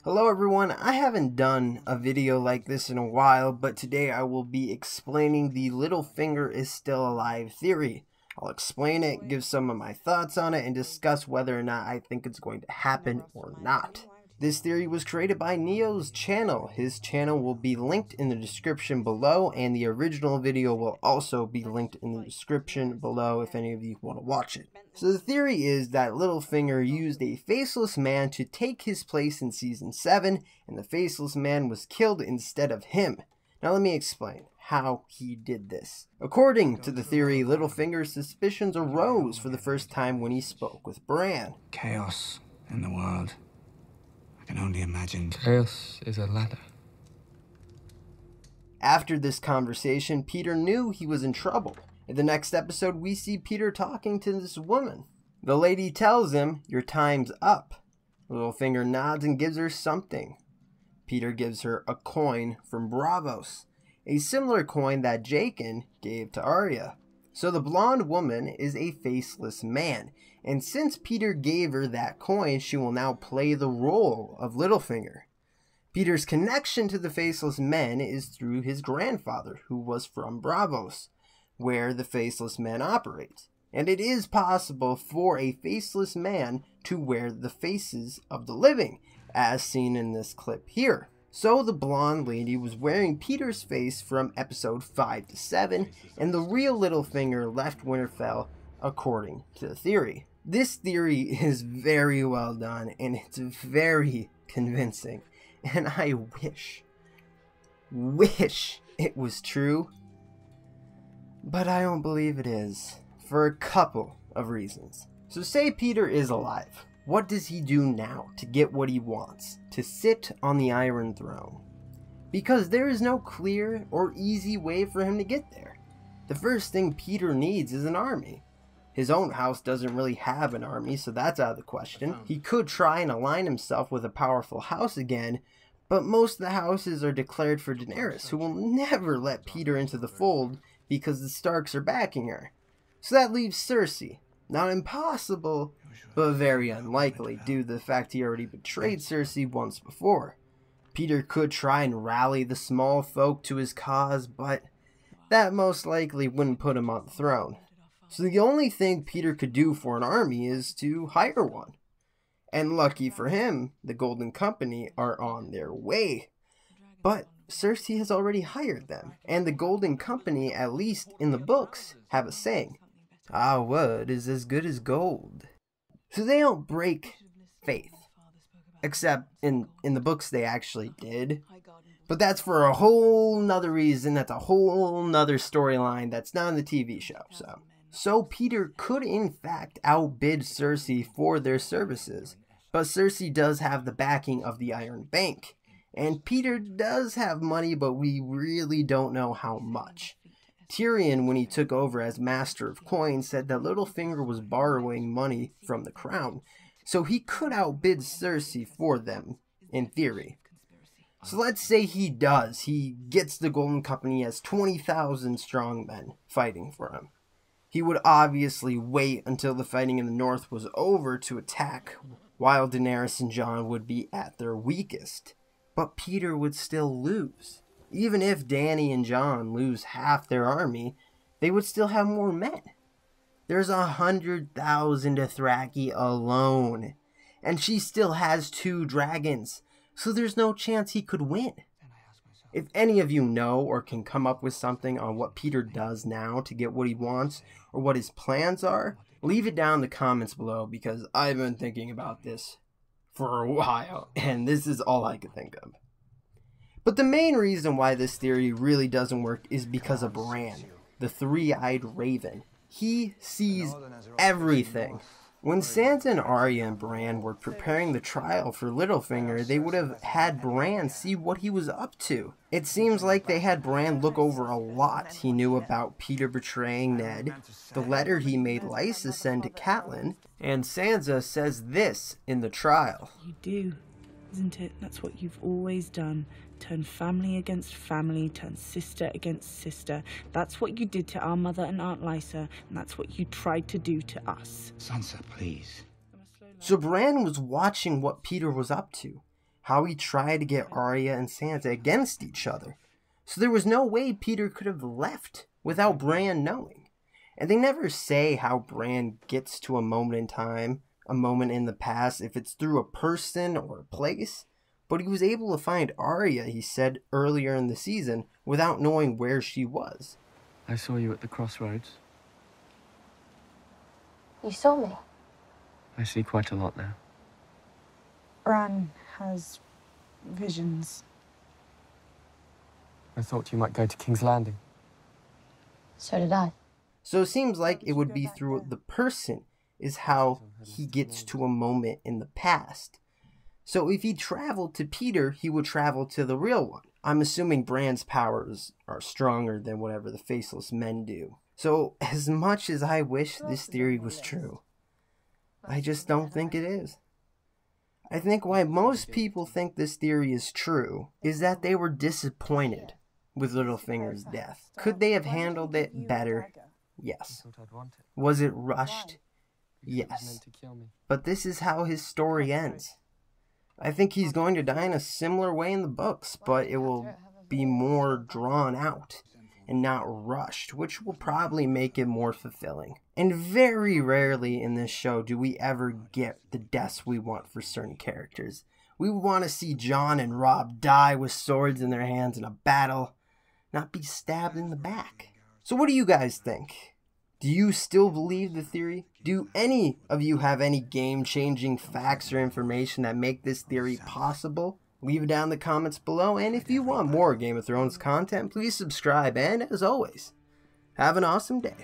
Hello everyone, I haven't done a video like this in a while, but today I will be explaining the LittleFinger is still alive theory. I'll explain it, give some of my thoughts on it, and discuss whether or not I think it's going to happen or not. This theory was created by Neo's channel. His channel will be linked in the description below, and the original video will also be linked in the description below if any of you want to watch it. So the theory is that LittleFinger used a faceless man to take his place in Season 7, and the faceless man was killed instead of him. Now let me explain how he did this. According to the theory, LittleFinger's suspicions arose for the first time when he spoke with Bran. Chaos in the world. I can only imagine. Chaos is a ladder. After this conversation, Petyr knew he was in trouble. In the next episode, we see Petyr talking to this woman. The lady tells him, "Your time's up." LittleFinger nods and gives her something. Petyr gives her a coin from Braavos, a similar coin that Jaqen gave to Arya. So the blonde woman is a faceless man, and since Petyr gave her that coin, she will now play the role of LittleFinger. Petyr's connection to the faceless men is through his grandfather, who was from Braavos, where the faceless men operate. And it is possible for a faceless man to wear the faces of the living, as seen in this clip here. So the blonde lady was wearing Petyr's face from episode 5 to 7, and the real LittleFinger left Winterfell according to the theory. This theory is very well done, and it's very convincing, and I wish it was true, but I don't believe it is, for a couple of reasons. So say Petyr is alive. What does he do now to get what he wants? To sit on the Iron Throne? Because there is no clear or easy way for him to get there. The first thing Petyr needs is an army. His own house doesn't really have an army, so that's out of the question. He could try and align himself with a powerful house again, but most of the houses are declared for Daenerys, who will never let Petyr into the fold because the Starks are backing her. So that leaves Cersei. Not impossible, but very unlikely due to the fact he already betrayed Cersei once before. Petyr could try and rally the small folk to his cause, but that most likely wouldn't put him on the throne. So the only thing Petyr could do for an army is to hire one. And lucky for him, the Golden Company are on their way. But Cersei has already hired them, and the Golden Company, at least in the books, have a saying. Our word is as good as gold. So they don't break faith. Except in the books they actually did. But that's for a whole nother reason. That's a whole nother storyline that's not in the TV show. So Petyr could in fact outbid Cersei for their services. But Cersei does have the backing of the Iron Bank. And Petyr does have money, but we really don't know how much. Tyrion, when he took over as Master of Coins, said that LittleFinger was borrowing money from the crown, so he could outbid Cersei for them, in theory. So let's say he does. He gets the Golden Company as 20,000 strong men fighting for him. He would obviously wait until the fighting in the north was over to attack, while Daenerys and Jon would be at their weakest. But Petyr would still lose. Even if Dany and Jon lose half their army, they would still have more men. There's 100,000 Dothraki alone, and she still has 2 dragons, so there's no chance he could win. If any of you know or can come up with something on what Petyr does now to get what he wants, or what his plans are, leave it down in the comments below, because I've been thinking about this for a while, and this is all I could think of. But the main reason why this theory really doesn't work is because of Bran, the three-eyed raven. He sees everything. When Sansa and Arya and Bran were preparing the trial for LittleFinger, they would have had Bran see what he was up to. It seems like they had Bran look over a lot. He knew about Petyr betraying Ned, the letter he made Lysa send to Catelyn, and Sansa says this in the trial. You do, isn't it? That's what you've always done. Turn family against family, turn sister against sister. That's what you did to our mother and Aunt Lysa, and that's what you tried to do to us. Sansa, please. So Bran was watching what Petyr was up to. how he tried to get Arya and Sansa against each other. So there was no way Petyr could have left without Bran knowing. And they never say how Bran gets to a moment in time, a moment in the past, if it's through a person or a place. But he was able to find Arya, he said earlier in the season, without knowing where she was. I saw you at the crossroads. You saw me? I see quite a lot now. Bran has visions. I thought you might go to King's Landing. So did I. So it seems like it would be through the person is how he gets to a moment in the past. So if he traveled to Petyr, he would travel to the real one. I'm assuming Bran's powers are stronger than whatever the Faceless Men do. So as much as I wish this theory was true, I just don't think it is. I think why most people think this theory is true is that they were disappointed with LittleFinger's death. Could they have handled it better? Yes. Was it rushed? Yes. But this is how his story ends. I think he's going to die in a similar way in the books, but it will be more drawn out and not rushed, which will probably make it more fulfilling. And very rarely in this show do we ever get the deaths we want for certain characters. We want to see Jon and Robb die with swords in their hands in a battle, not be stabbed in the back. So what do you guys think? Do you still believe the theory? Do any of you have any game-changing facts or information that make this theory possible? Leave it down in the comments below, and if you want more Game of Thrones content, please subscribe, and as always, have an awesome day.